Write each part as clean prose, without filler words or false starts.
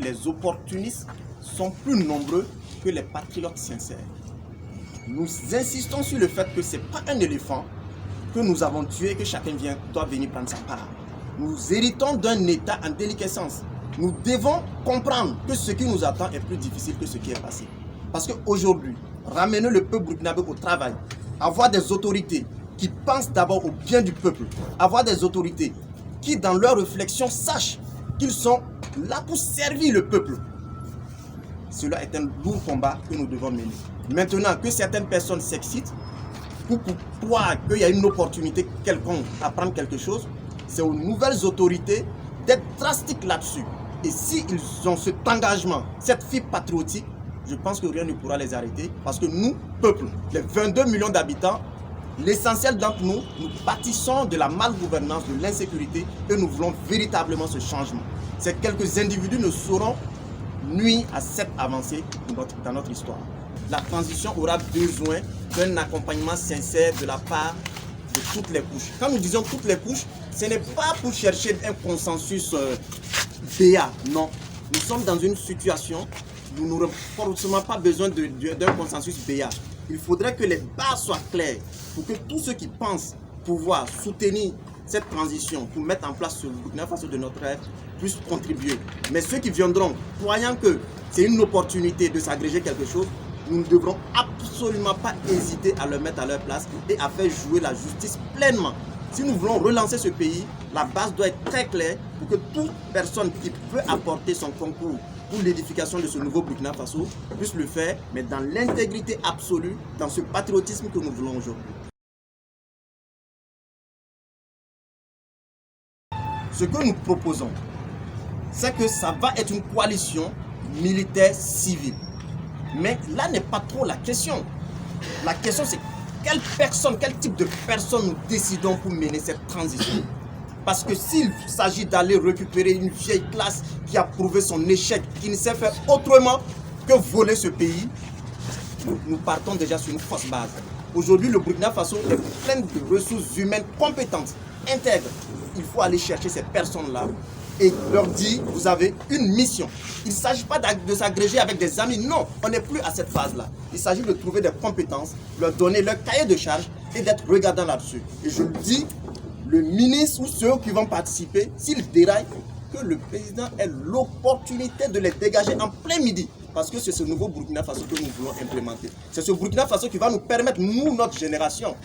Les opportunistes sont plus nombreux que les patriotes sincères. Nous insistons sur le fait que ce n'est pas un éléphant que nous avons tué et que chacun doit venir prendre sa part. Nous héritons d'un État en déliquescence. Nous devons comprendre que ce qui nous attend est plus difficile que ce qui est passé. Parce qu'aujourd'hui, ramener le peuple burkinabé au travail, avoir des autorités qui pensent d'abord au bien du peuple, avoir des autorités qui, dans leur réflexion, sachent qu'ils sont là pour servir le peuple. Cela est un lourd combat que nous devons mener. Maintenant que certaines personnes s'excitent pour croire qu'il y a une opportunité quelconque à prendre quelque chose, c'est aux nouvelles autorités d'être drastiques là-dessus. Et s'ils ont cet engagement, cette fibre patriotique, je pense que rien ne pourra les arrêter. Parce que nous, peuple, les 22 millions d'habitants, l'essentiel d'entre nous, nous bâtissons de la malgouvernance, de l'insécurité et nous voulons véritablement ce changement. Ces quelques individus ne sauront nuire à cette avancée dans notre histoire. La transition aura besoin d'un accompagnement sincère de la part de toutes les couches. Quand nous disons toutes les couches, ce n'est pas pour chercher un consensus béat, non. Nous sommes dans une situation où nous n'aurons forcément pas besoin d'un consensus béat. Il faudrait que les bases soient claires pour que tous ceux qui pensent pouvoir soutenir cette transition pour mettre en place ce Burkina Faso de notre rêve puissent contribuer. Mais ceux qui viendront, croyant que c'est une opportunité de s'agréger quelque chose, nous ne devrons absolument pas hésiter à le mettre à leur place et à faire jouer la justice pleinement. Si nous voulons relancer ce pays, la base doit être très claire pour que toute personne qui peut apporter son concours pour l'édification de ce nouveau Burkina Faso puisse le faire, mais dans l'intégrité absolue, dans ce patriotisme que nous voulons aujourd'hui. Ce que nous proposons, c'est que ça va être une coalition militaire-civile. Mais là n'est pas trop la question. La question c'est quelle personne, quel type de personne nous décidons pour mener cette transition. Parce que s'il s'agit d'aller récupérer une vieille classe qui a prouvé son échec, qui ne sait faire autrement que voler ce pays, nous partons déjà sur une fausse base. Aujourd'hui, le Burkina Faso est plein de ressources humaines compétentes, intègres. Il faut aller chercher ces personnes-là et leur dire, vous avez une mission. Il ne s'agit pas de s'agréger avec des amis, non, on n'est plus à cette phase-là. Il s'agit de trouver des compétences, leur donner leur cahier de charge et d'être regardant là-dessus. Et je le dis, le ministre ou ceux qui vont participer, s'ils déraillent, que le président ait l'opportunité de les dégager en plein midi. Parce que c'est ce nouveau Burkina Faso que nous voulons implémenter. C'est ce Burkina Faso qui va nous permettre, nous, notre génération,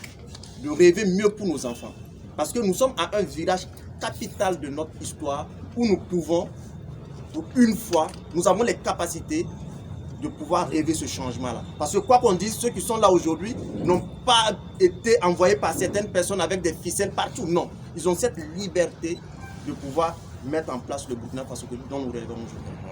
de rêver mieux pour nos enfants. Parce que nous sommes à un virage capital de notre histoire où nous pouvons, pour une fois, nous avons les capacités de pouvoir rêver ce changement-là. Parce que quoi qu'on dise, ceux qui sont là aujourd'hui n'ont pas été envoyés par certaines personnes avec des ficelles partout. Non, ils ont cette liberté de pouvoir mettre en place le Burkina Faso dont nous rêvons aujourd'hui.